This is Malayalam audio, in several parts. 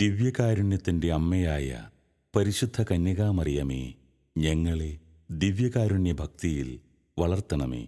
ദിവ്യകാരുണ്യത്തിൻ്റെ അമ്മയായ പരിശുദ്ധ കന്യകാമറിയമേ, ഞങ്ങളെ ദിവ്യകാരുണ്യ ഭക്തിയിൽ വളർത്തണമേ.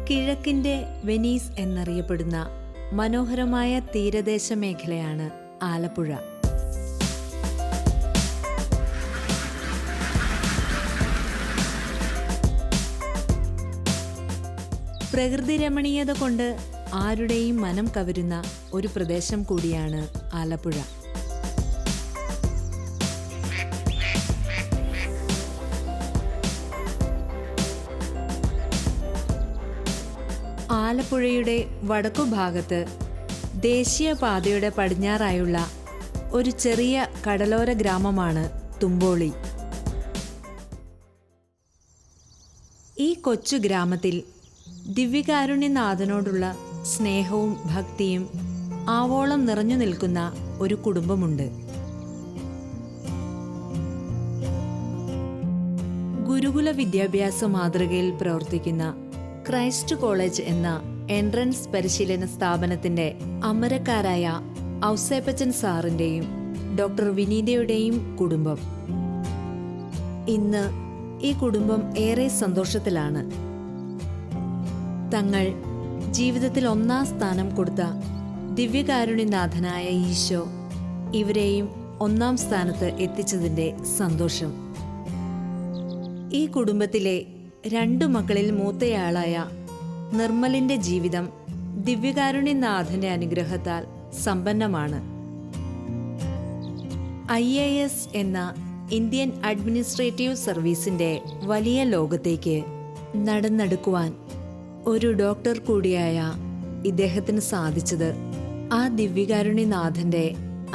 കിഴക്കിൻ്റെ വെനീസ് എന്നറിയപ്പെടുന്ന മനോഹരമായ തീരദേശ മേഖലയാണ് ആലപ്പുഴ. പ്രകൃതി രമണീയത കൊണ്ട് ആരുടെയും മനം കവരുന്ന ഒരു പ്രദേശം കൂടിയാണ് ആലപ്പുഴ. ആലപ്പുഴയുടെ വടക്കുഭാഗത്ത് ദേശീയപാതയുടെ പടിഞ്ഞാറായുള്ള ഒരു ചെറിയ കടലോര ഗ്രാമമാണ് തുമ്പോളി. ഈ കൊച്ചു ഗ്രാമത്തിൽ ദിവ്യകാരുണ്യനാഥനോടുള്ള സ്നേഹവും ഭക്തിയും ആവോളം നിറഞ്ഞു നിൽക്കുന്ന ഒരു കുടുംബമുണ്ട്. ഗുരുകുല വിദ്യാഭ്യാസ മാതൃകയിൽ പ്രവർത്തിക്കുന്ന ക്രൈസ്റ്റ് കോളേജ് എന്ന എൻട്രൻസ് പരിശീലന സ്ഥാപനത്തിന്റെ അമരക്കാരായ ഔസേപ്പച്ചൻ സാറിന്റെയും ഡോക്ടർ വിനീതയുടെയും കുടുംബം. ഇന്ന് ഈ കുടുംബം ഏറെ സന്തോഷത്തിലാണ്. തങ്ങൾ ജീവിതത്തിൽ ഒന്നാം സ്ഥാനം കൊടുത്ത ദിവ്യകാരുണ്യനാഥനായ ഈശോ ഇവരെയും ഒന്നാം സ്ഥാനത്ത് എത്തിച്ചതിന്റെ സന്തോഷം. ഈ കുടുംബത്തിലെ 2 മക്കളിൽ മൂത്തയാളായ നിർമ്മലിന്റെ ജീവിതം ദിവ്യകാരുണ്യനാഥന്റെ അനുഗ്രഹത്താൽ സമ്പന്നമാണ്. IAS എന്ന ഇന്ത്യൻ അഡ്മിനിസ്ട്രേറ്റീവ് സർവീസിന്റെ വലിയ ലോകത്തേക്ക് നടന്നെടുക്കുവാൻ ഒരു ഡോക്ടർ കൂടിയായ ഇദ്ദേഹത്തിന് സാധിച്ചത് ആ ദിവ്യകാരുണ്യനാഥന്റെ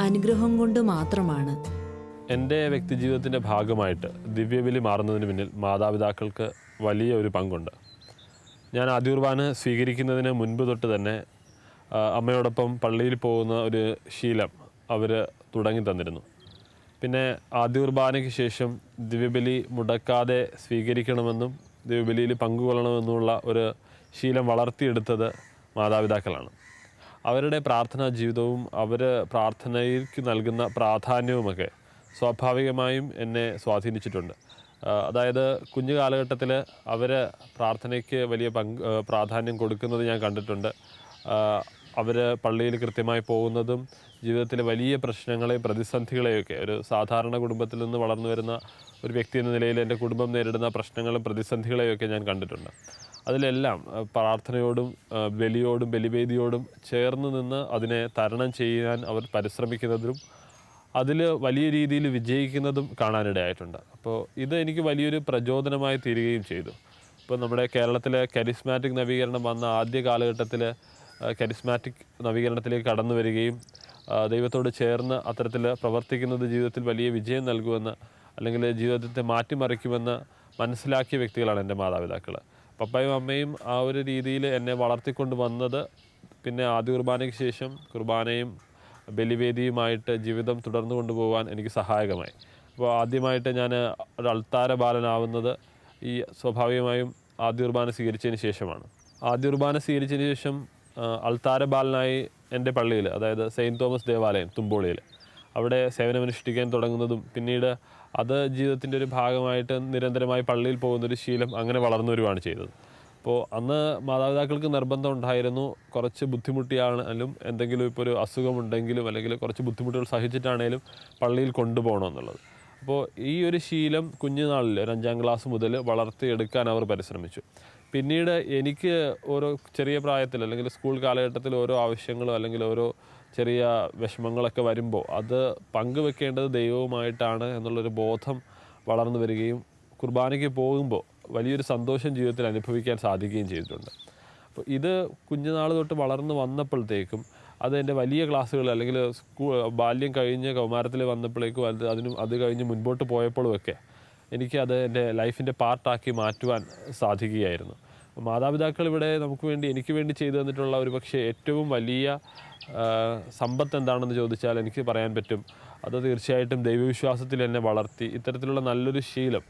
അനുഗ്രഹം കൊണ്ട് മാത്രമാണ്. എൻ്റെ വ്യക്തിജീവിതത്തിൻ്റെ ഭാഗമായിട്ട് ദിവ്യബലി മാറുന്നതിന് പിന്നിൽ മാതാപിതാക്കൾക്ക് വലിയ ഒരു പങ്കുണ്ട്. ഞാൻ ആദ്യ കുർബാന സ്വീകരിക്കുന്നതിന് മുൻപ് തൊട്ട് തന്നെ അമ്മയോടൊപ്പം പള്ളിയിൽ പോകുന്ന ഒരു ശീലം അവർ തുടങ്ങി തന്നിരുന്നു. പിന്നെ ആദ്യ കുർബാനയ്ക്ക് ശേഷം ദിവ്യബലി മുടക്കാതെ സ്വീകരിക്കണമെന്നും ദിവ്യബലിയിൽ പങ്കുകൊള്ളണമെന്നുമുള്ള ഒരു ശീലം വളർത്തിയെടുത്തത് മാതാപിതാക്കളാണ്. അവരുടെ പ്രാർത്ഥനാ ജീവിതവും അവർ പ്രാർത്ഥനയ്ക്ക് നൽകുന്ന പ്രാധാന്യവുമൊക്കെ സ്വാഭാവികമായും എന്നെ സ്വാധീനിച്ചിട്ടുണ്ട്. അതായത് കുഞ്ഞു കാലഘട്ടത്തിൽ അവർ പ്രാർത്ഥനയ്ക്ക് വലിയ പ്രാധാന്യം കൊടുക്കുന്നത് ഞാൻ കണ്ടിട്ടുണ്ട്. അവർ പള്ളിയിൽ കൃത്യമായി പോകുന്നതും ജീവിതത്തിലെ വലിയ പ്രശ്നങ്ങളെയും പ്രതിസന്ധികളെയൊക്കെ, ഒരു സാധാരണ കുടുംബത്തിൽ നിന്ന് വളർന്നു വരുന്ന ഒരു വ്യക്തി എന്ന നിലയിൽ എൻ്റെ കുടുംബം നേരിടുന്ന പ്രശ്നങ്ങളും പ്രതിസന്ധികളെയൊക്കെ ഞാൻ കണ്ടിട്ടുണ്ട്. അതിലെല്ലാം പ്രാർത്ഥനയോടും ബലിയോടും ബലിവേദിയോടും ചേർന്ന് നിന്ന് അതിനെ തരണം ചെയ്യാൻ അവർ പരിശ്രമിക്കുന്നതിലും അതിൽ വലിയ രീതിയിൽ വിജയിക്കുന്നതും കാണാനിടയായിട്ടുണ്ട്. അപ്പോൾ ഇത് എനിക്ക് വലിയൊരു പ്രചോദനമായി തീരുകയും ചെയ്തു. ഇപ്പോൾ നമ്മുടെ കേരളത്തിലെ കരിസ്മാറ്റിക് നവീകരണം വന്ന ആദ്യ കാലഘട്ടത്തിൽ കരിസ്മാറ്റിക് നവീകരണത്തിലേക്ക് കടന്നു വരികയും ദൈവത്തോട് ചേർന്ന് അത്തരത്തിൽ പ്രവർത്തിക്കുന്നത് ജീവിതത്തിൽ വലിയ വിജയം നൽകുമെന്ന് അല്ലെങ്കിൽ ജീവിതത്തെ മാറ്റിമറിക്കുമെന്ന് മനസ്സിലാക്കിയ വ്യക്തികളാണ് എൻ്റെ മാതാപിതാക്കൾ. പപ്പായും അമ്മയും ആ ഒരു രീതിയിൽ എന്നെ വളർത്തിക്കൊണ്ട് വന്നത് പിന്നെ ആദ്യ കുർബാനയ്ക്ക് ശേഷം കുർബാനയും ബലിവേദിയുമായിട്ട് ജീവിതം തുടർന്നു കൊണ്ടുപോകാൻ എനിക്ക് സഹായകമായി. അപ്പോൾ ആദ്യമായിട്ട് ഞാൻ ഒരു അൾത്താര ബാലനാവുന്നത് ഈ സ്വാഭാവികമായും ആദ്യ കുർബാന സ്വീകരിച്ചതിന് ശേഷമാണ്. ആദ്യ കുർബാന സ്വീകരിച്ചതിന് ശേഷം അൾത്താര ബാലനായി എൻ്റെ പള്ളിയിൽ, അതായത് സെയിൻറ്റ് തോമസ് ദേവാലയം തുമ്പോളിയിൽ, അവിടെ സേവനമനുഷ്ഠിക്കാൻ തുടങ്ങുന്നതും പിന്നീട് അത് ജീവിതത്തിൻ്റെ ഒരു ഭാഗമായിട്ട് നിരന്തരമായി പള്ളിയിൽ പോകുന്നൊരു ശീലം അങ്ങനെ വളർന്നു വരുവാണ് ചെയ്തത്. അപ്പോൾ അന്ന് മാതാപിതാക്കൾക്ക് നിർബന്ധം ഉണ്ടായിരുന്നു, കുറച്ച് ബുദ്ധിമുട്ടിയാണെങ്കിലും എന്തെങ്കിലും ഇപ്പോൾ ഒരു അസുഖമുണ്ടെങ്കിലും അല്ലെങ്കിൽ കുറച്ച് ബുദ്ധിമുട്ടുകൾ സഹിച്ചിട്ടാണേലും പള്ളിയിൽ കൊണ്ടുപോകണമെന്നുള്ളത്. അപ്പോൾ ഈ ഒരു ശീലം കുഞ്ഞുനാളിൽ ഒരു 5ാം ക്ലാസ് മുതൽ വളർത്തിയെടുക്കാൻ അവർ പരിശ്രമിച്ചു. പിന്നീട് എനിക്ക് ഓരോ ചെറിയ പ്രായത്തിൽ അല്ലെങ്കിൽ സ്കൂൾ കാലഘട്ടത്തിൽ ഓരോ ആവശ്യങ്ങളോ അല്ലെങ്കിൽ ഓരോ ചെറിയ വിഷമങ്ങളൊക്കെ വരുമ്പോൾ അത് പങ്കുവെക്കേണ്ടത് ദൈവവുമായിട്ടാണ് എന്നുള്ളൊരു ബോധം വളർന്നു വരികയും കുർബാനയ്ക്ക് പോകുമ്പോൾ വലിയൊരു സന്തോഷം ജീവിതത്തിൽ അനുഭവിക്കാൻ സാധിക്കുകയും ചെയ്തിട്ടുണ്ട്. അപ്പോൾ ഇത് കുഞ്ഞുനാൾ തൊട്ട് വളർന്നു വന്നപ്പോഴത്തേക്കും അത് എൻ്റെ വലിയ ക്ലാസ്സുകൾ അല്ലെങ്കിൽ ബാല്യം കഴിഞ്ഞ് കൗമാരത്തിൽ വന്നപ്പോഴേക്കും അത് കഴിഞ്ഞ് മുൻപോട്ട് പോയപ്പോഴുമൊക്കെ എനിക്കത് എൻ്റെ ലൈഫിൻ്റെ പാർട്ടാക്കി മാറ്റുവാൻ സാധിക്കുകയായിരുന്നു. മാതാപിതാക്കൾ ഇവിടെ എനിക്ക് വേണ്ടി ചെയ്തു തന്നിട്ടുള്ള ഒരു പക്ഷേ ഏറ്റവും വലിയ സമ്പത്ത് എന്താണെന്ന് ചോദിച്ചാൽ എനിക്ക് പറയാൻ പറ്റും, അത് തീർച്ചയായിട്ടും ദൈവവിശ്വാസത്തിൽ എന്നെ വളർത്തി ഇത്തരത്തിലുള്ള നല്ലൊരു ശീലം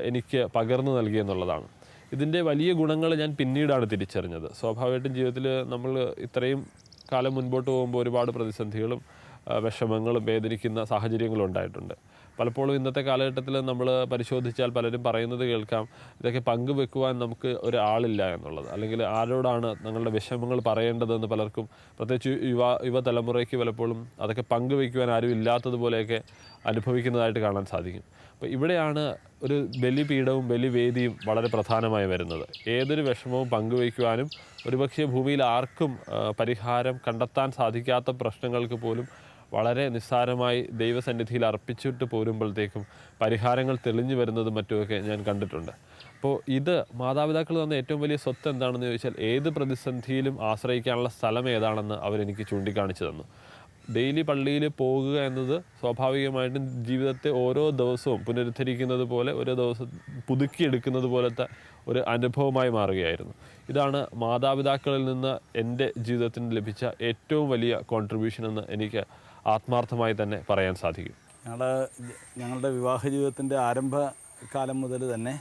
എനിക്ക് പകർന്നു നൽകിയെന്നുള്ളതാണ്. ഇതിൻ്റെ വലിയ ഗുണങ്ങൾ ഞാൻ പിന്നീടാണ് തിരിച്ചറിഞ്ഞത്. സ്വാഭാവികമായിട്ടും ജീവിതത്തിൽ നമ്മൾ ഇത്രയും കാലം മുൻപോട്ട് പോകുമ്പോൾ ഒരുപാട് പ്രതിസന്ധികളും വിഷമങ്ങളും വേദനിക്കുന്ന സാഹചര്യങ്ങളും ഉണ്ടായിട്ടുണ്ട്. പലപ്പോഴും ഇന്നത്തെ കാലഘട്ടത്തിൽ നമ്മൾ പരിശോധിച്ചാൽ പലരും പറയുന്നത് കേൾക്കാം, ഇതൊക്കെ പങ്കുവെക്കുവാൻ നമുക്ക് ഒരാളില്ല എന്നുള്ളത്, അല്ലെങ്കിൽ ആരോടാണ് ഞങ്ങളുടെ വിഷമങ്ങൾ പറയേണ്ടതെന്ന് പലർക്കും, പ്രത്യേകിച്ച് യുവതലമുറയ്ക്ക് പലപ്പോഴും അതൊക്കെ പങ്കുവെക്കുവാൻ ആരും ഇല്ലാത്തതുപോലെയൊക്കെ അനുഭവിക്കുന്നതായിട്ട് കാണാൻ സാധിക്കും. അപ്പോൾ ഇവിടെയാണ് ഒരു ബലിപീഠവും ബലിവേദിയും വളരെ പ്രധാനമായി വരുന്നത്. ഏതൊരു വിഷമവും പങ്കുവയ്ക്കുവാനും ഒരുപക്ഷെ ഭൂമിയിൽ ആർക്കും പരിഹാരം കണ്ടെത്താൻ സാധിക്കാത്ത പ്രശ്നങ്ങൾക്ക് പോലും വളരെ നിസ്സാരമായി ദൈവസന്നിധിയിൽ അർപ്പിച്ചിട്ട് പോരുമ്പോഴത്തേക്കും പരിഹാരങ്ങൾ തെളിഞ്ഞു വരുന്നതും മറ്റുമൊക്കെ ഞാൻ കണ്ടിട്ടുണ്ട്. അപ്പോൾ ഇത് മാതാപിതാക്കൾ തന്ന ഏറ്റവും വലിയ സ്വത്ത് എന്താണെന്ന് ചോദിച്ചാൽ ഏത് പ്രതിസന്ധിയിലും ആശ്രയിക്കാനുള്ള സ്ഥലം ഏതാണെന്ന് അവരെനിക്ക് ചൂണ്ടിക്കാണിച്ചു തന്നു. ഡെയിലി പള്ളിയിൽ പോകുക എന്നത് സ്വാഭാവികമായിട്ടും ജീവിതത്തെ ഓരോ ദിവസവും പുനരുദ്ധരിക്കുന്നത് പോലെ ഓരോ ദിവസം പുതുക്കിയെടുക്കുന്നത് പോലത്തെ ഒരു അനുഭവമായി മാറുകയായിരുന്നു. ഇതാണ് മാതാപിതാക്കളിൽ നിന്ന് എൻ്റെ ജീവിതത്തിന് ലഭിച്ച ഏറ്റവും വലിയ കോൺട്രിബ്യൂഷൻ എന്ന് എനിക്ക് ആത്മാർത്ഥമായി തന്നെ പറയാൻ സാധിക്കും. ഞങ്ങളുടെ വിവാഹ ജീവിതത്തിൻ്റെ ആരംഭകാലം മുതൽ തന്നെ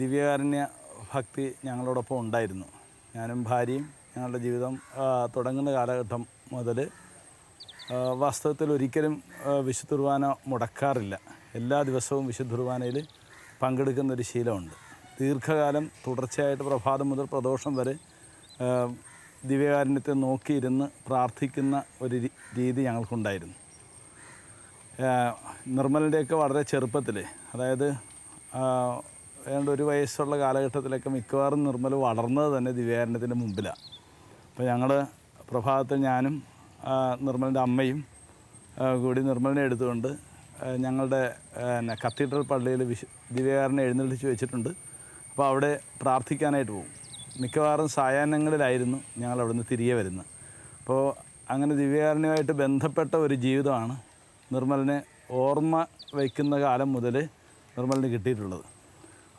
ദിവ്യകാരുണ്യ ഭക്തി ഞങ്ങളോടൊപ്പം ഉണ്ടായിരുന്നു. ഞാനും ഭാര്യയും ഞങ്ങളുടെ ജീവിതം തുടങ്ങുന്ന കാലഘട്ടം മുതൽ വാസ്തവത്തിൽ ഒരിക്കലും വിശുദ്ധ കുർബാന മുടക്കാറില്ല. എല്ലാ ദിവസവും വിശുദ്ധ കുർബാനയിൽ പങ്കെടുക്കുന്നൊരു ശീലമുണ്ട്. ദീർഘകാലം തുടർച്ചയായിട്ട് പ്രഭാതം മുതൽ പ്രദോഷം വരെ ദിവ്യകാരുണ്യത്തെ നോക്കിയിരുന്ന് പ്രാർത്ഥിക്കുന്ന ഒരു രീതി ഞങ്ങൾക്കുണ്ടായിരുന്നു. നിർമ്മലിൻ്റെയൊക്കെ വളരെ ചെറുപ്പത്തിൽ, അതായത് ഏതാണ്ട് 1 വയസ്സുള്ള കാലഘട്ടത്തിലൊക്കെ മിക്കവാറും നിർമ്മൽ വളർന്നത് തന്നെ ദിവ്യകാരുണ്യത്തിൻ്റെ മുമ്പിലാണ്. അപ്പോൾ ഞങ്ങൾ പ്രഭാതത്തിൽ ഞാനും നിർമ്മലിൻ്റെ അമ്മയും കൂടി നിർമ്മലിനെ എടുത്തുകൊണ്ട് ഞങ്ങളുടെ കത്തീഡ്രൽ പള്ളിയിൽ ദിവ്യകാരുണ്യം എഴുന്നള്ളിച്ച് വെച്ചിട്ടുണ്ട്. അപ്പോൾ അവിടെ പ്രാർത്ഥിക്കാനായിട്ട് പോകും. മിക്കവാറും സായാഹ്നങ്ങളിലായിരുന്നു ഞങ്ങൾ അവിടെ നിന്ന് തിരികെ വരുന്നത്. അപ്പോൾ അങ്ങനെ ദിവ്യകാരുണ്യമായിട്ട് ബന്ധപ്പെട്ട ഒരു ജീവിതമാണ് നിർമ്മലിനെ ഓർമ്മ വയ്ക്കുന്ന കാലം മുതൽ നിർമ്മലിന് കിട്ടിയിട്ടുള്ളത്.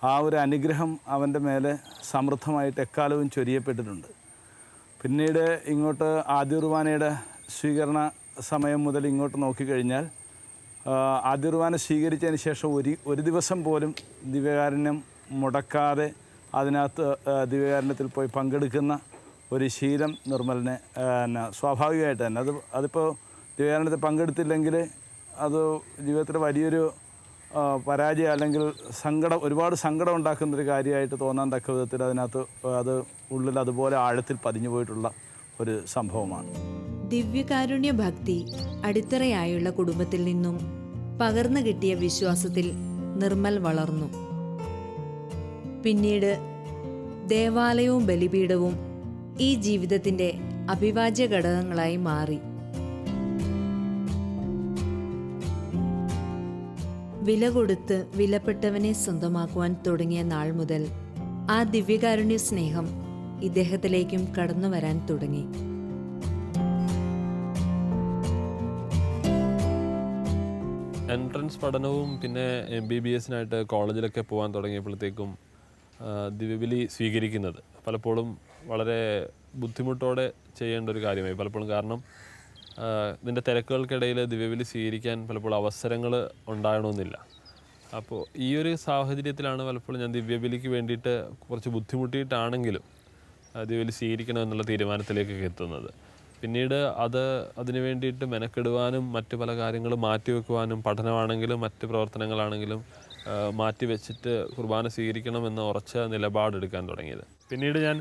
ആ ഒരു അനുഗ്രഹം അവൻ്റെ മേലെ സമൃദ്ധമായിട്ട് എക്കാലവും ചൊരിയപ്പെട്ടിട്ടുണ്ട്. പിന്നീട് ഇങ്ങോട്ട് ആദ്യ കുർബാനയുടെ സ്വീകരണ സമയം മുതൽ ഇങ്ങോട്ട് നോക്കിക്കഴിഞ്ഞാൽ ആദ്യ കുർബാന സ്വീകരിച്ചതിന് ശേഷം ഒരു ദിവസം പോലും ദിവ്യകാരുണ്യം മുടക്കാതെ അതിനകത്ത് ദിവ്യകാരുണ്യത്തിൽ പോയി പങ്കെടുക്കുന്ന ഒരു ശീലം നിർമ്മലിനെ സ്വാഭാവികമായിട്ട് തന്നെ അതിപ്പോൾ ദിവ്യകാരുണ്യത്തിൽ പങ്കെടുത്തില്ലെങ്കിൽ അത് ജീവിതത്തിൽ വലിയൊരു പരാജയം അല്ലെങ്കിൽ ഒരുപാട് സങ്കടം ഉണ്ടാക്കുന്നൊരു കാര്യമായിട്ട് തോന്നാൻ തക്ക വിധത്തിൽ അതിനകത്ത് അത് ഉള്ളിൽ അതുപോലെ ആഴത്തിൽ പതിഞ്ഞു പോയിട്ടുള്ള ഒരു സംഭവമാണ്. ദിവ്യകാരുണ്യ ഭക്തി അടിത്തറയായുള്ള കുടുംബത്തിൽ നിന്നും പകർന്നു കിട്ടിയ വിശ്വാസത്തിൽ നിർമ്മൽ വളർന്നു. പിന്നീട് ദേവാലയവും ബലിപീഠവും ഈ ജീവിതത്തിന്റെ അവിഭാജ്യ ഘടകങ്ങളായി മാറി. വില കൊടുത്ത് വിലപ്പെട്ടവനെ സ്വന്തമാക്കുവാൻ തുടങ്ങിയ നാൾ മുതൽ ആ ദിവ്യകാരുണ്യ സ്നേഹം ഇദ്ദേഹത്തിലേക്കും കടന്നു വരാൻ തുടങ്ങി. എൻട്രൻസ് പഠനവും പിന്നെ MBBS-നായിട്ട് കോളേജിലൊക്കെ പോകാൻ തുടങ്ങിയപ്പോഴത്തേക്കും ദിവ്യബലി സ്വീകരിക്കുന്നത് പലപ്പോഴും വളരെ ബുദ്ധിമുട്ടോടെ ചെയ്യേണ്ട ഒരു കാര്യമായി പലപ്പോഴും. കാരണം ഇതിൻ്റെ തിരക്കുകൾക്കിടയിൽ ദിവ്യബലി സ്വീകരിക്കാൻ പലപ്പോഴും അവസരങ്ങൾ ഉണ്ടാകണമെന്നില്ല. അപ്പോൾ ഈ ഒരു സാഹചര്യത്തിലാണ് പലപ്പോഴും ഞാൻ ദിവ്യബലിക്ക് വേണ്ടിയിട്ട് കുറച്ച് ബുദ്ധിമുട്ടിയിട്ടാണെങ്കിലും ദിവ്യബലി സ്വീകരിക്കണം എന്നുള്ള തീരുമാനത്തിലേക്കൊക്കെ എത്തുന്നത്. പിന്നീട് അതിന് വേണ്ടിയിട്ട് മെനക്കെടുവാനും മറ്റു പല കാര്യങ്ങളും മാറ്റിവെക്കുവാനും പഠനമാണെങ്കിലും മറ്റ് പ്രവർത്തനങ്ങളാണെങ്കിലും മാറ്റിവെച്ചിട്ട് കുർബാന സ്വീകരിക്കണമെന്ന ഉറച്ച നിലപാടെടുക്കാൻ തുടങ്ങിയത്. പിന്നീട് ഞാൻ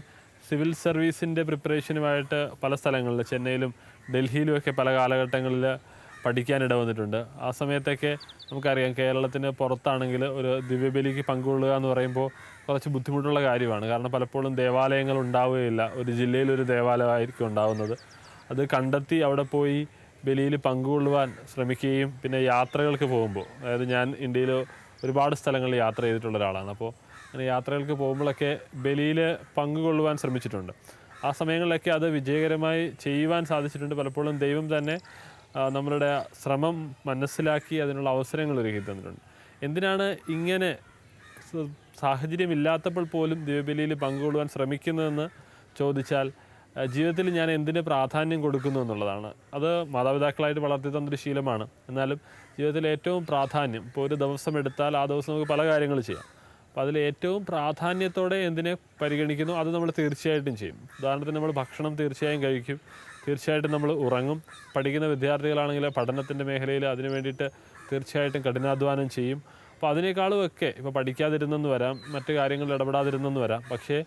സിവിൽ സർവീസിൻ്റെ പ്രിപ്പറേഷനുമായിട്ട് പല സ്ഥലങ്ങളിൽ ചെന്നൈയിലും ഡൽഹിയിലുമൊക്കെ പല കാലഘട്ടങ്ങളിൽ പഠിക്കാനിട വന്നിട്ടുണ്ട്. ആ സമയത്തൊക്കെ നമുക്കറിയാം കേരളത്തിന് പുറത്താണെങ്കിൽ ഒരു ദിവ്യബലിക്ക് പങ്കുകൊള്ളുക എന്ന് പറയുമ്പോൾ കുറച്ച് ബുദ്ധിമുട്ടുള്ള കാര്യമാണ്. കാരണം പലപ്പോഴും ദേവാലയങ്ങൾ ഉണ്ടാവുകയില്ല. ഒരു ജില്ലയിലൊരു ദേവാലയമായിരിക്കും ഉണ്ടാവുന്നത്. അത് കണ്ടെത്തി അവിടെ പോയി ബലിയിൽ പങ്കുകൊള്ളുവാൻ ശ്രമിക്കുകയും പിന്നെ യാത്രകൾക്ക് പോകുമ്പോൾ, അതായത് ഞാൻ ഇന്ത്യയിൽ ഒരുപാട് സ്ഥലങ്ങളിൽ യാത്ര ചെയ്തിട്ടുള്ള ഒരാളാണ്. അപ്പോൾ അങ്ങനെ യാത്രകൾക്ക് പോകുമ്പോഴൊക്കെ ബലിയിൽ പങ്കുകൊള്ളുവാൻ ശ്രമിച്ചിട്ടുണ്ട്. ആ സമയങ്ങളിലൊക്കെ അത് വിജയകരമായി ചെയ്യുവാൻ സാധിച്ചിട്ടുണ്ട്. പലപ്പോഴും ദൈവം തന്നെ നമ്മളുടെ ശ്രമം മനസ്സിലാക്കി അതിനുള്ള അവസരങ്ങൾ ഒരുക്കി തന്നിട്ടുണ്ട്. എന്തിനാണ് ഇങ്ങനെ സാഹചര്യമില്ലാത്തപ്പോൾ പോലും ദിവ്യബലിയിൽ പങ്കുകൊള്ളുവാൻ ശ്രമിക്കുന്നതെന്ന് ചോദിച്ചാൽ, ജീവിതത്തിൽ ഞാൻ എന്തിന് പ്രാധാന്യം കൊടുക്കുന്നു എന്നുള്ളതാണ്. അത് മാതാപിതാക്കളായിട്ട് വളർത്തി തന്നൊരു ശീലമാണ്. എന്നാലും ജീവിതത്തിൽ ഏറ്റവും പ്രാധാന്യം, ഇപ്പോൾ ഒരു ദിവസം എടുത്താൽ ആ ദിവസം നമുക്ക് പല കാര്യങ്ങൾ ചെയ്യാം. അപ്പോൾ അതിൽ ഏറ്റവും പ്രാധാന്യത്തോടെ എന്തിനെ പരിഗണിക്കുന്നു അത് നമ്മൾ തീർച്ചയായിട്ടും ചെയ്യും. ഉദാഹരണത്തിന് നമ്മൾ ഭക്ഷണം തീർച്ചയായും കഴിക്കും, തീർച്ചയായിട്ടും നമ്മൾ ഉറങ്ങും. പഠിക്കുന്ന വിദ്യാർത്ഥികളാണെങ്കിൽ പഠനത്തിൻ്റെ മേഖലയിൽ അതിന് വേണ്ടിയിട്ട് തീർച്ചയായിട്ടും കഠിനാധ്വാനം ചെയ്യും. അപ്പോൾ അതിനേക്കാളുമൊക്കെ ഇപ്പോൾ പഠിക്കാതിരുന്നെന്ന് വരാം, മറ്റു കാര്യങ്ങളിൽ ഇടപെടാതിരുന്നെന്ന് വരാം. പക്ഷേ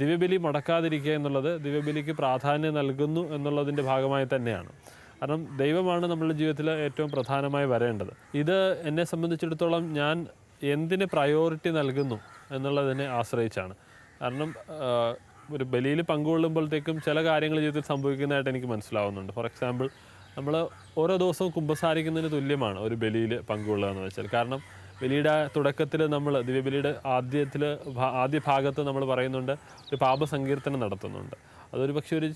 ദിവ്യബലി മുടക്കാതിരിക്കുക എന്നുള്ളത് ദിവ്യബലിക്ക് പ്രാധാന്യം നൽകുന്നു എന്നുള്ളതിൻ്റെ ഭാഗമായി തന്നെയാണ്. കാരണം ദൈവമാണ് നമ്മളുടെ ജീവിതത്തിൽ ഏറ്റവും പ്രധാനമായി വരേണ്ടത്. ഇത് എന്നെ സംബന്ധിച്ചിടത്തോളം ഞാൻ എന്തിന് പ്രയോറിറ്റി നൽകുന്നു എന്നുള്ളതിനെ ആശ്രയിച്ചാണ്. കാരണം ഒരു ബലിയിൽ പങ്കുകൊള്ളുമ്പോഴത്തേക്കും ചില കാര്യങ്ങൾ ജീവിതത്തിൽ സംഭവിക്കുന്നതായിട്ട് എനിക്ക് മനസ്സിലാവുന്നുണ്ട്. ഫോർ എക്സാമ്പിൾ, നമ്മൾ ഓരോ ദിവസവും കുമ്പസാരിക്കുന്നതിന് തുല്യമാണ് ഒരു ബലിയിൽ പങ്കുകൊള്ളുക എന്ന് വെച്ചാൽ. കാരണം ബലിയുടെ തുടക്കത്തിൽ നമ്മൾ ദിവ്യബലിയുടെ ആദ്യ ഭാഗത്ത് നമ്മൾ പറയുന്നുണ്ട്, ഒരു പാപസങ്കീർത്തനം നടത്തുന്നുണ്ട്. അതൊരു പക്ഷേ ഒരു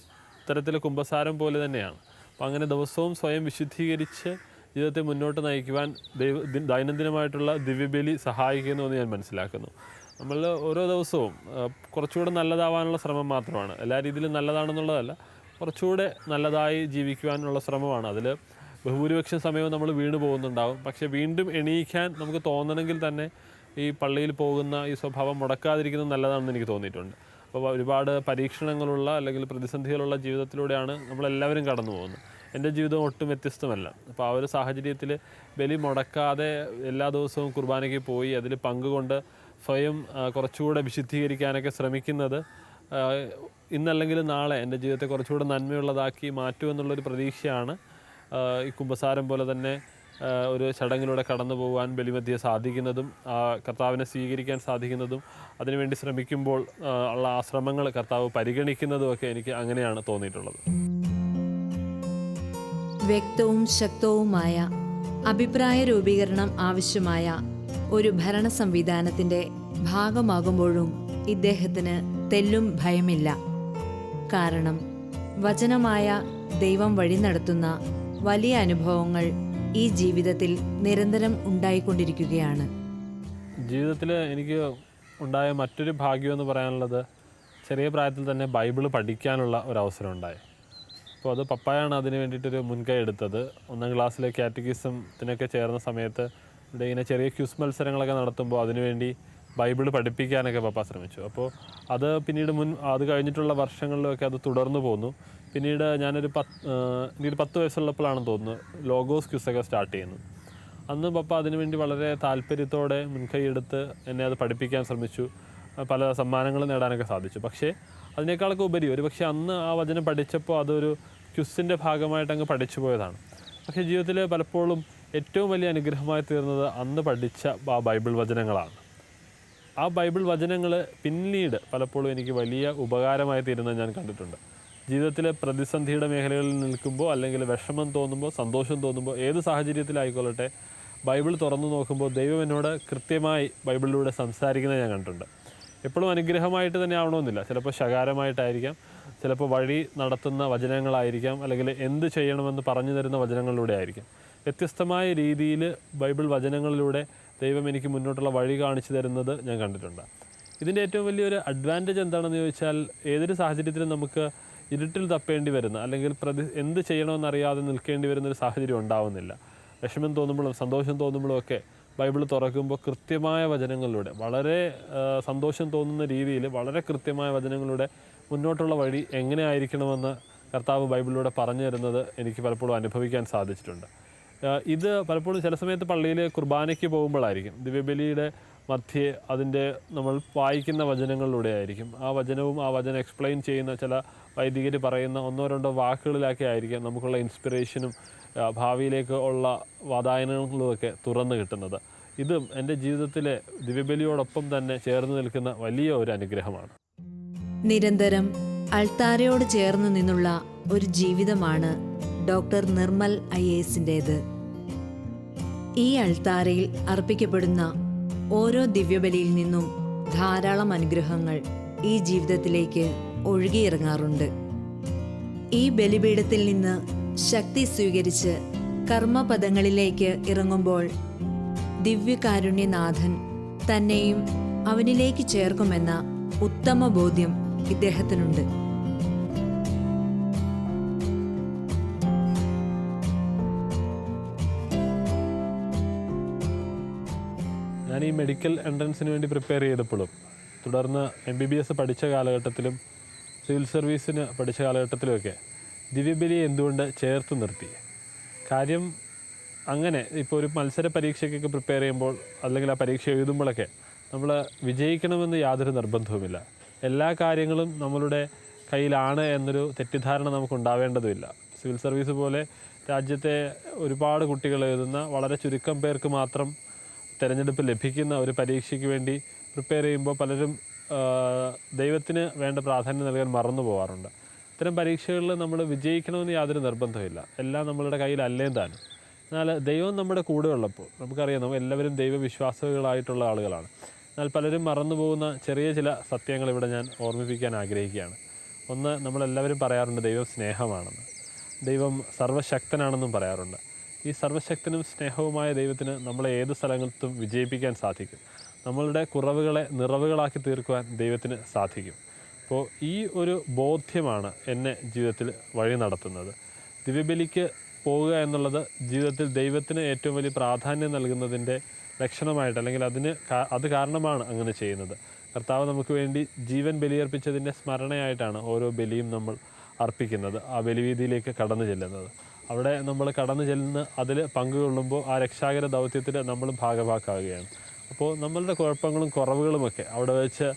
തരത്തിൽ കുമ്പസാരം പോലെ തന്നെയാണ്. അപ്പോൾ അങ്ങനെ ദിവസവും സ്വയം വിശുദ്ധീകരിച്ച് ജീവിതത്തെ മുന്നോട്ട് നയിക്കുവാൻ ദൈനംദിനമായിട്ടുള്ള ദിവ്യബലി സഹായിക്കുന്നു എന്ന് ഞാൻ മനസ്സിലാക്കുന്നു. നമ്മൾ ഓരോ ദിവസവും കുറച്ചുകൂടെ നല്ലതാവാനുള്ള ശ്രമം മാത്രമാണ്. എല്ലാ രീതിയിലും നല്ലതാണെന്നുള്ളതല്ല, കുറച്ചുകൂടെ നല്ലതായി ജീവിക്കുവാനുള്ള ശ്രമമാണ്. അതിൽ ബഹുഭൂരിപക്ഷം സമയവും നമ്മൾ വീണ് പോകുന്നുണ്ടാവും. പക്ഷേ വീണ്ടും എണീക്കാൻ നമുക്ക് തോന്നണമെങ്കിൽ തന്നെ ഈ പള്ളിയിൽ പോകുന്ന ഈ സ്വഭാവം മുടക്കാതിരിക്കുന്നത് നല്ലതാണെന്ന് എനിക്ക് തോന്നിയിട്ടുണ്ട്. അപ്പോൾ ഒരുപാട് പരീക്ഷണങ്ങളുള്ള അല്ലെങ്കിൽ പ്രതിസന്ധികളുള്ള ജീവിതത്തിലൂടെയാണ് നമ്മളെല്ലാവരും കടന്നു പോകുന്നത്. എൻ്റെ ജീവിതം ഒട്ടും വ്യത്യസ്തമല്ല. അപ്പോൾ ആ ഒരു സാഹചര്യത്തിൽ ബലി മുടക്കാതെ എല്ലാ ദിവസവും കുർബാനയ്ക്ക് പോയി അതിൽ പങ്കുകൊണ്ട് സ്വയം കുറച്ചുകൂടെ വിശുദ്ധീകരിക്കാനൊക്കെ ശ്രമിക്കുന്നത് ഇന്നല്ലെങ്കിൽ നാളെ എൻ്റെ ജീവിതത്തെ കുറച്ചുകൂടെ നന്മയുള്ളതാക്കി മാറ്റുമെന്നുള്ളൊരു പ്രതീക്ഷയാണ് ഈ കുമ്പസാരം പോലെ തന്നെ ഒരു ചടങ്ങിലൂടെ കടന്നു പോകാൻ ബലിമധ്യേ സാധിക്കുന്നതും കർത്താവിനെ സ്വീകരിക്കാൻ സാധിക്കുന്നതും അതിനുവേണ്ടി ശ്രമിക്കുമ്പോൾ ഉള്ള ആ ശ്രമങ്ങൾ കർത്താവ് പരിഗണിക്കുന്നതുമൊക്കെ എനിക്ക് അങ്ങനെയാണ് തോന്നിയിട്ടുള്ളത്. വ്യക്തവും ശക്തവുമായ അഭിപ്രായ രൂപീകരണം ആവശ്യമായ ഒരു ഭരണ സംവിധാനത്തിൻ്റെ ഭാഗമാകുമ്പോഴും ഇദ്ദേഹത്തിന് തെല്ലും ഭയമില്ല. കാരണം വചനമായ ദൈവം വഴി നടത്തുന്ന വലിയ അനുഭവങ്ങൾ ഈ ജീവിതത്തിൽ നിരന്തരം ഉണ്ടായിക്കൊണ്ടിരിക്കുകയാണ്. ജീവിതത്തിൽ എനിക്ക് ഉണ്ടായ മറ്റൊരു ഭാഗ്യമെന്ന് പറയാനുള്ളത്, ചെറിയ പ്രായത്തിൽ തന്നെ ബൈബിൾ പഠിക്കാനുള്ള ഒരവസരം ഉണ്ടായി. അപ്പോൾ അത് പപ്പായാണ് അതിന് വേണ്ടിയിട്ടൊരു മുൻകൈ എടുത്തത്. 1ാം ക്ലാസ്സിലെ കാറ്റഗിസത്തിനൊക്കെ ചേർന്ന സമയത്ത് ഇവിടെ ഇങ്ങനെ ചെറിയ ക്യൂസ് മത്സരങ്ങളൊക്കെ നടത്തുമ്പോൾ അതിനുവേണ്ടി ബൈബിൾ പഠിപ്പിക്കാനൊക്കെ പപ്പ ശ്രമിച്ചു. അപ്പോൾ അത് പിന്നീട് അത് കഴിഞ്ഞിട്ടുള്ള വർഷങ്ങളിലൊക്കെ അത് തുടർന്നു പോന്നു. പിന്നീട് ഞാനൊരു 10 വയസ്സുള്ളപ്പോഴാണെന്ന് തോന്നുന്നു ലോഗോസ് ക്യൂസൊക്കെ സ്റ്റാർട്ട് ചെയ്യുന്നത്. അന്ന് പപ്പ അതിനുവേണ്ടി വളരെ താല്പര്യത്തോടെ മുൻകൈയെടുത്ത് എന്നെ അത് പഠിപ്പിക്കാൻ ശ്രമിച്ചു. പല സമ്മാനങ്ങൾ നേടാനൊക്കെ സാധിച്ചു. പക്ഷേ അതിനേക്കാളൊക്കെ ഉപരി ഒരു പക്ഷേ അന്ന് ആ വചനം പഠിച്ചപ്പോൾ അതൊരു ക്യൂസിൻ്റെ ഭാഗമായിട്ട് അങ്ങ് പഠിച്ചു പോയതാണ്. പക്ഷേ ജീവിതത്തിൽ പലപ്പോഴും ഏറ്റവും വലിയ അനുഗ്രഹമായി തീർന്നത് അന്ന് പഠിച്ച ആ ബൈബിൾ വചനങ്ങളാണ്. ആ ബൈബിൾ വചനങ്ങൾ പിന്നീട് പലപ്പോഴും എനിക്ക് വലിയ ഉപകാരമായി തീരുന്നത് ഞാൻ കണ്ടിട്ടുണ്ട്. ജീവിതത്തിലെ പ്രതിസന്ധിയുടെ മേഖലകളിൽ നിൽക്കുമ്പോൾ അല്ലെങ്കിൽ വിഷമം തോന്നുമ്പോൾ, സന്തോഷം തോന്നുമ്പോൾ, ഏത് സാഹചര്യത്തിലായിക്കൊള്ളട്ടെ ബൈബിൾ തുറന്നു നോക്കുമ്പോൾ ദൈവം എന്നോട് കൃത്യമായി ബൈബിളിലൂടെ സംസാരിക്കുന്നത് ഞാൻ കണ്ടിട്ടുണ്ട്. എപ്പോഴും അനുഗ്രഹമായിട്ട് തന്നെ ആവണമെന്നില്ല. ചിലപ്പോൾ ശകാരമായിട്ടായിരിക്കാം, ചിലപ്പോൾ വഴി നടത്തുന്ന വചനങ്ങളായിരിക്കാം, അല്ലെങ്കിൽ എന്ത് ചെയ്യണമെന്ന് പറഞ്ഞു തരുന്ന വചനങ്ങളിലൂടെ ആയിരിക്കാം. വ്യത്യസ്തമായ രീതിയിൽ ബൈബിൾ വചനങ്ങളിലൂടെ ദൈവം എനിക്ക് മുന്നോട്ടുള്ള വഴി കാണിച്ചു തരുന്നത് ഞാൻ കണ്ടിട്ടുണ്ട്. ഇതിൻ്റെ ഏറ്റവും വലിയൊരു അഡ്വാൻറ്റേജ് എന്താണെന്ന് ചോദിച്ചാൽ, ഏതൊരു സാഹചര്യത്തിലും നമുക്ക് ഇരുട്ടിൽ തപ്പേണ്ടി വരുന്ന അല്ലെങ്കിൽ എന്ത് ചെയ്യണമെന്നറിയാതെ നിൽക്കേണ്ടി വരുന്നൊരു സാഹചര്യം ഉണ്ടാവുന്നില്ല. വിഷമം തോന്നുമ്പോഴും സന്തോഷം തോന്നുമ്പോഴും ഒക്കെ ബൈബിൾ തുറക്കുമ്പോൾ കൃത്യമായ വചനങ്ങളിലൂടെ, വളരെ സന്തോഷം തോന്നുന്ന രീതിയിൽ വളരെ കൃത്യമായ വചനങ്ങളിലൂടെ മുന്നോട്ടുള്ള വഴി എങ്ങനെ ആയിരിക്കണമെന്ന് കർത്താവ് ബൈബിളിലൂടെ പറഞ്ഞു തരുന്നത് എനിക്ക് പലപ്പോഴും അനുഭവിക്കാൻ സാധിച്ചിട്ടുണ്ട്. ഇത് പലപ്പോഴും ചില സമയത്ത് പള്ളിയിൽ കുർബാനയ്ക്ക് പോകുമ്പോഴായിരിക്കും, ദിവ്യബലിയുടെ മധ്യേ അതിൻ്റെ നമ്മൾ വായിക്കുന്ന വചനങ്ങളിലൂടെ ആയിരിക്കും. ആ വചനവും ആ വചനം എക്സ്പ്ലെയിൻ ചെയ്യുന്ന ചില വൈദികർ പറയുന്ന 1-2 വാക്കുകളിലൊക്കെ ആയിരിക്കും നമുക്കുള്ള ഇൻസ്പിറേഷനും ഭാവിയിലേക്ക് ഉള്ള വാതായനങ്ങളുമൊക്കെ തുറന്നു കിട്ടുന്നത്. ഇതും എൻ്റെ ജീവിതത്തിലെ ദിവ്യബലിയോടൊപ്പം തന്നെ ചേർന്ന് നിൽക്കുന്ന വലിയ ഒരു അനുഗ്രഹമാണ്. നിരന്തരം അൾത്താരയോട് ചേർന്ന് നിന്നുള്ള ഒരു ജീവിതമാണ് ഡോക്ടർ നിർമ്മൽ IASൻ്റേത്. ഈ അൾത്താരയിൽ അർപ്പിക്കപ്പെടുന്ന ഓരോ ദിവ്യബലിയിൽ നിന്നും ധാരാളം അനുഗ്രഹങ്ങൾ ഈ ജീവിതത്തിലേക്ക് ഒഴുകിയിറങ്ങാറുണ്ട്. ഈ ബലിപീഠത്തിൽ നിന്ന് ശക്തി സ്വീകരിച്ച് കർമ്മപദങ്ങളിലേക്ക് ഇറങ്ങുമ്പോൾ ദിവ്യകാരുണ്യനാഥൻ തന്നെയും അവനിലേക്ക് ചേർക്കുമെന്ന ഉത്തമ ബോധ്യം ഇദ്ദേഹത്തിനുണ്ട്. ഞാൻ ഈ മെഡിക്കൽ എൻട്രൻസിന് വേണ്ടി പ്രിപ്പയർ ചെയ്തപ്പോഴും, തുടർന്ന് MBBS പഠിച്ച കാലഘട്ടത്തിലും സിവിൽ സർവീസിന് പഠിച്ച കാലഘട്ടത്തിലുമൊക്കെ ദിവ്യബലിയെ എന്തുകൊണ്ട് ചേർത്ത് നിർത്തി? കാര്യം അങ്ങനെ ഇപ്പോൾ ഒരു മത്സര പരീക്ഷയ്ക്കൊക്കെ പ്രിപ്പയർ ചെയ്യുമ്പോൾ അല്ലെങ്കിൽ ആ പരീക്ഷ എഴുതുമ്പോഴൊക്കെ നമ്മൾ വിജയിക്കണമെന്ന് യാതൊരു നിർബന്ധവുമില്ല. എല്ലാ കാര്യങ്ങളും നമ്മളുടെ കയ്യിലാണ് എന്നൊരു തെറ്റിദ്ധാരണ നമുക്ക് ഉണ്ടാവേണ്ടതുമില്ല. സിവിൽ സർവീസ് പോലെ രാജ്യത്തെ ഒരുപാട് കുട്ടികൾ എഴുതുന്ന വളരെ ചുരുക്കം പേർക്ക് മാത്രം തിരഞ്ഞെടുപ്പ് ലഭിക്കുന്ന ഒരു പരീക്ഷയ്ക്ക് വേണ്ടി പ്രിപ്പയർ ചെയ്യുമ്പോൾ പലരും ദൈവത്തിന് വേണ്ട പ്രാധാന്യം നൽകാൻ മറന്നു പോകാറുണ്ട്. ഇത്തരം പരീക്ഷകളിൽ നമ്മൾ വിജയിക്കണമെന്ന് യാതൊരു നിർബന്ധമില്ല. എല്ലാം നമ്മളുടെ കയ്യിലല്ലേ താനും. എന്നാൽ ദൈവം നമ്മുടെ കൂടെ ഉള്ളപ്പോൾ നമുക്കറിയാം, നമ്മൾ എല്ലാവരും ദൈവവിശ്വാസികളായിട്ടുള്ള ആളുകളാണ്. എന്നാൽ പലരും മറന്നു പോകുന്ന ചെറിയ ചില സത്യങ്ങൾ ഇവിടെ ഞാൻ ഓർമ്മിപ്പിക്കാൻ ആഗ്രഹിക്കുകയാണ്. ഒന്ന്, നമ്മളെല്ലാവരും പറയാറുണ്ട് ദൈവം സ്നേഹമാണെന്ന്, ദൈവം സർവശക്തനാണെന്നും പറയാറുണ്ട്. ഈ സർവശക്തനും സ്നേഹവുമായ ദൈവത്തിന് നമ്മളെ ഏത് സ്ഥലത്തും വിജയിപ്പിക്കാൻ സാധിക്കും. നമ്മളുടെ കുറവുകളെ നിറവുകളാക്കി തീർക്കുവാൻ ദൈവത്തിന് സാധിക്കും. അപ്പോൾ ഈ ഒരു ബോധ്യമാണ് എന്നെ ജീവിതത്തിൽ വഴി നടത്തുന്നത്. ദിവ്യബലിക്ക് പോവുക എന്നുള്ളത് ജീവിതത്തിൽ ദൈവത്തിന് ഏറ്റവും വലിയ പ്രാധാന്യം നൽകുന്നതിൻ്റെ ലക്ഷണമായിട്ട്, അല്ലെങ്കിൽ അത് കാരണമാണ് അങ്ങനെ ചെയ്യുന്നത്. കർത്താവ് നമുക്ക് വേണ്ടി ജീവൻ ബലിയർപ്പിച്ചതിൻ്റെ സ്മരണയായിട്ടാണ് ഓരോ ബലിയും നമ്മൾ അർപ്പിക്കുന്നത്, ആ ബലിവീതിയിലേക്ക് കടന്നു ചെല്ലുന്നത്. അവിടെ നമ്മൾ കടന്നു ചെല്ലുന്ന അതിൽ പങ്കുകൊള്ളുമ്പോൾ ആ രക്ഷാകര ദൗത്യത്തിൽ നമ്മൾ ഭാഗഭാക്കാവുകയാണ്. അപ്പോൾ നമ്മളുടെ കുഴപ്പങ്ങളും കുറവുകളുമൊക്കെ അവിടെ വെച്ച്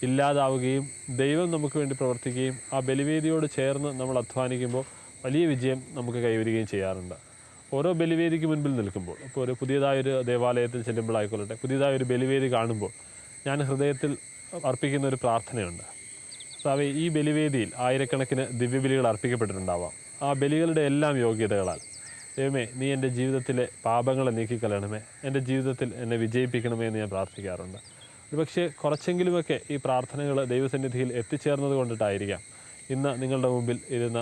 ഇല്ലാതാവുകയും ദൈവം നമുക്ക് വേണ്ടി പ്രവർത്തിക്കുകയും ആ ബലിവേദിയോട് ചേർന്ന് നമ്മൾ അധ്വാനിക്കുമ്പോൾ വലിയ വിജയം നമുക്ക് കൈവരികയും ചെയ്യാറുണ്ട്. ഓരോ ബലിവേദിക്ക് മുൻപിൽ നിൽക്കുമ്പോൾ, ഇപ്പോൾ ഒരു പുതിയതായൊരു ദേവാലയത്തിൽ ചെല്ലുമ്പോഴായിക്കൊള്ളട്ടെ, പുതിയതായൊരു ബലിവേദി കാണുമ്പോൾ ഞാൻ ഹൃദയത്തിൽ അർപ്പിക്കുന്ന ഒരു പ്രാർത്ഥനയുണ്ട്. കർത്താവേ, ഈ ബലിവേദിയിൽ ആയിരക്കണക്കിന് ദിവ്യബലികൾ അർപ്പിക്കപ്പെട്ടിട്ടുണ്ടാവാം. ആ ബലികളുടെ എല്ലാം യോഗ്യതകളാൽ ദൈവമേ, നീ എൻ്റെ ജീവിതത്തിലെ പാപങ്ങളെ നീക്കിക്കളയണമേ, എൻ്റെ ജീവിതത്തിൽ എന്നെ വിജയിപ്പിക്കണമേ എന്ന് ഞാൻ പ്രാർത്ഥിക്കാറുണ്ട്. ഒരുപക്ഷെ കുറച്ചെങ്കിലുമൊക്കെ ഈ പ്രാർത്ഥനകൾ ദൈവസന്നിധിയിൽ എത്തിച്ചേർന്നത് കൊണ്ടിട്ടായിരിക്കാം ഇന്ന് നിങ്ങളുടെ മുമ്പിൽ ഇരുന്ന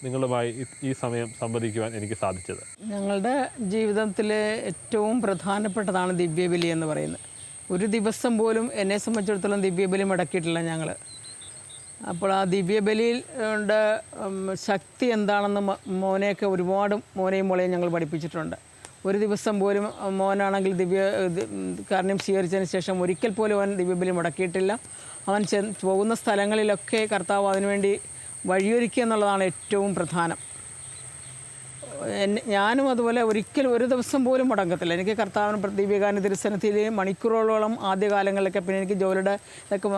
നിങ്ങളുമായി ഈ സമയം സംവദിക്കുവാൻ എനിക്ക് സാധിച്ചത്. ഞങ്ങളുടെ ജീവിതത്തിലെ ഏറ്റവും പ്രധാനപ്പെട്ടതാണ് ദിവ്യബലി എന്ന് പറയുന്നത്. ഒരു ദിവസം പോലും എന്നെ സംബന്ധിച്ചിടത്തോളം ദിവ്യബലി മുടക്കിയിട്ടില്ല ഞങ്ങൾ. അപ്പോൾ ആ ദിവ്യബലിയിൽ ശക്തി എന്താണെന്ന് മോനെയൊക്കെ ഒരുപാട്, മോനെയും മോളെയും ഞങ്ങൾ പഠിപ്പിച്ചിട്ടുണ്ട്. ഒരു ദിവസം പോലും മോനാണെങ്കിൽ കാരുണ്യം സ്വീകരിച്ചതിന് ശേഷം ഒരിക്കൽ പോലും അവൻ ദിവ്യബലി മുടക്കിയിട്ടില്ല. അവൻ പോകുന്ന സ്ഥലങ്ങളിലൊക്കെ കർത്താവ് അതിനുവേണ്ടി വഴിയൊരുക്കുക എന്നുള്ളതാണ് ഏറ്റവും പ്രധാനം. ഞാനും അതുപോലെ ഒരിക്കലും ഒരു ദിവസം പോലും മുടങ്ങത്തില്ല. എനിക്ക് കർത്താവിന് ദിവ്യകാരുണ്യ തിരുസന്നിധിയിൽ മണിക്കൂറുകളോളം ആദ്യകാലങ്ങളിലൊക്കെ, പിന്നെ എനിക്ക് ജോലിയുടെ ഇതൊക്കെ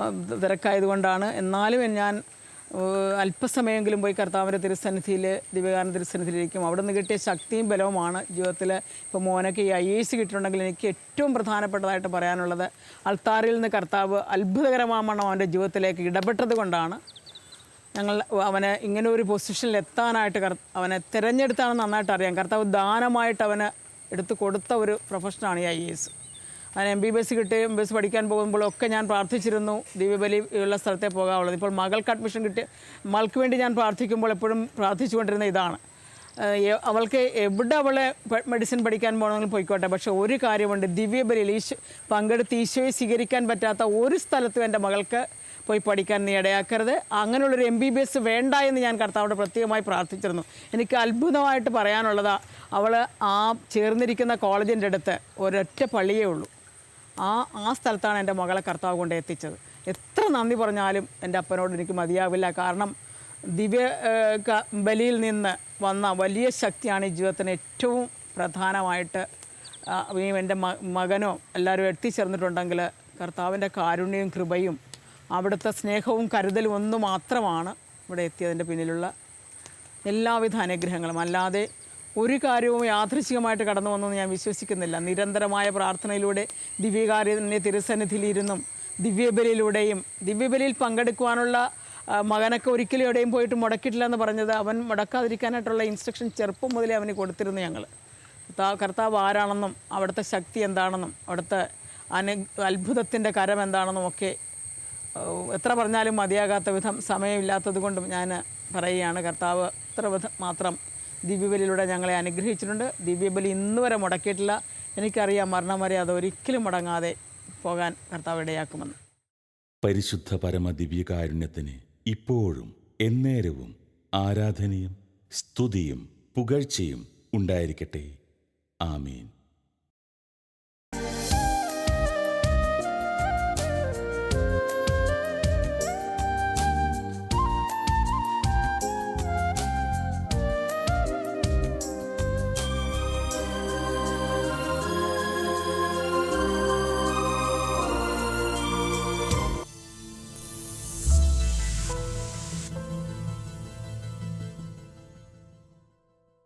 തിരക്കായതുകൊണ്ടാണ്, എന്നാലും ഞാൻ അല്പസമയമെങ്കിലും പോയി കർത്താവിൻ്റെ തിരുസന്നിധിയിൽ, ദിവ്യകാരുണ്യ തിരുസന്നിധിയിലേക്കും അവിടെ നിന്ന് കിട്ടിയ ശക്തിയും ബലവുമാണ് ജീവിതത്തിൽ. ഇപ്പോൾ മോനൊക്കെ ഈ IAS കിട്ടിയിട്ടുണ്ടെങ്കിൽ എനിക്ക് ഏറ്റവും പ്രധാനപ്പെട്ടതായിട്ട് പറയാനുള്ളത്, അൾത്താരയിൽ നിന്ന് കർത്താവ് അത്ഭുതകരമാവണ്ണം അവൻ്റെ ജീവിതത്തിലേക്ക് ഇടപെട്ടത് കൊണ്ടാണ് അവനെ ഇങ്ങനെ ഒരു പൊസിഷനിൽ എത്താനായിട്ട് അവനെ തിരഞ്ഞെടുത്താണെന്ന് നന്നായിട്ട് അറിയാം. കർത്താവ് ദാനമായിട്ട് അവന് എടുത്തു കൊടുത്ത ഒരു പ്രൊഫഷനാണ് ഈ IAS. അവൻ MBBS കിട്ടി, MBBS പഠിക്കാൻ പോകുമ്പോഴൊക്കെ ഞാൻ പ്രാർത്ഥിച്ചിരുന്നു ദിവ്യബലി ഉള്ള സ്ഥലത്തെ പോകാവുള്ളത്. ഇപ്പോൾ മകൾക്ക് അഡ്മിഷൻ കിട്ടി, മകൾക്ക് വേണ്ടി ഞാൻ പ്രാർത്ഥിക്കുമ്പോൾ എപ്പോഴും പ്രാർത്ഥിച്ചുകൊണ്ടിരുന്ന ഇതാണ്, അവൾക്ക് എവിടെ അവളെ മെഡിസിൻ പഠിക്കാൻ പോകണമെങ്കിലും പോയിക്കോട്ടെ, പക്ഷേ ഒരു കാര്യമുണ്ട്, ദിവ്യബലിയിൽ പങ്കെടുത്ത് ഈശോയെ സ്വീകരിക്കാൻ പറ്റാത്ത ഒരു സ്ഥലത്തും എൻ്റെ മകൾക്ക് പോയി പഠിക്കാൻ നീ ഇടയാക്കരുത്. അങ്ങനെയുള്ളൊരു MBBS വേണ്ട എന്ന് ഞാൻ കർത്താവോട് പ്രത്യേകമായി പ്രാർത്ഥിച്ചിരുന്നു. എനിക്ക് അത്ഭുതമായിട്ട് പറയാനുള്ളത്, അവൾ ആ ചേർന്നിരിക്കുന്ന കോളേജിൻ്റെ അടുത്ത് ഒരൊറ്റ പള്ളിയേ ഉള്ളൂ. ആ സ്ഥലത്താണ് എൻ്റെ മകളെ കർത്താവ് കൊണ്ട് എത്തിച്ചത്. എത്ര നന്ദി പറഞ്ഞാലും എൻ്റെ അപ്പനോട് എനിക്ക് മതിയാവില്ല. കാരണം ബലിയിൽ നിന്ന് വന്ന വലിയ ശക്തിയാണ് ഈ ജീവിതത്തിന് ഏറ്റവും പ്രധാനമായിട്ട് എൻ്റെ മകനോ എല്ലാവരും എത്തിച്ചേർന്നിട്ടുണ്ടെങ്കിൽ കർത്താവിൻ്റെ കാരുണ്യവും കൃപയും അവിടുത്തെ സ്നേഹവും കരുതലും ഒന്ന് മാത്രമാണ് ഇവിടെ എത്തിയതിൻ്റെ പിന്നിലുള്ള എല്ലാവിധ അനുഗ്രഹങ്ങളും. അല്ലാതെ ഒരു കാര്യവും യാദൃശ്ചികമായിട്ട് കടന്നു വന്നെന്ന് ഞാൻ വിശ്വസിക്കുന്നില്ല. നിരന്തരമായ പ്രാർത്ഥനയിലൂടെ ദിവ്യകാരുണ്യ തിരുസന്നിധിയിലിരുന്നും ദിവ്യബലിയിലൂടെയും, ദിവ്യബലിയിൽ പങ്കെടുക്കുവാനുള്ള മകനൊക്കെ ഒരിക്കലും എവിടെയും പോയിട്ട് മുടക്കിയിട്ടില്ല എന്ന് പറഞ്ഞത് അവൻ മുടക്കാതിരിക്കാനായിട്ടുള്ള ഇൻസ്ട്രക്ഷൻ ചെറുപ്പം മുതലേ അവന് കൊടുത്തിരുന്നു ഞങ്ങൾ. കർത്താവ് ആരാണെന്നും അവിടുത്തെ ശക്തി എന്താണെന്നും അവിടുത്തെ അത്ഭുതത്തിൻ്റെ കരം എന്താണെന്നും ഒക്കെ എത്ര പറഞ്ഞാലും മതിയാകാത്ത വിധം സമയമില്ലാത്തത് കൊണ്ടും ഞാൻ പറയുകയാണ്, കർത്താവ് എത്ര വിധം മാത്രം ദിവ്യബലിയിലൂടെ ഞങ്ങളെ അനുഗ്രഹിച്ചിട്ടുണ്ട്. ദിവ്യബലി ഇന്ന് വരെ മുടക്കിയിട്ടില്ല. എനിക്കറിയാം മരണം വരെ അതൊരിക്കലും മുടങ്ങാതെ പോകാൻ കർത്താവ് ഇടയാക്കുമെന്ന്. പരിശുദ്ധ പരമദിവ്യകാരുണ്യത്തിന് ഇപ്പോഴും എന്നേരവും ആരാധനയും സ്തുതിയും പുകഴ്ചയും ഉണ്ടായിരിക്കട്ടെ. ആമീൻ.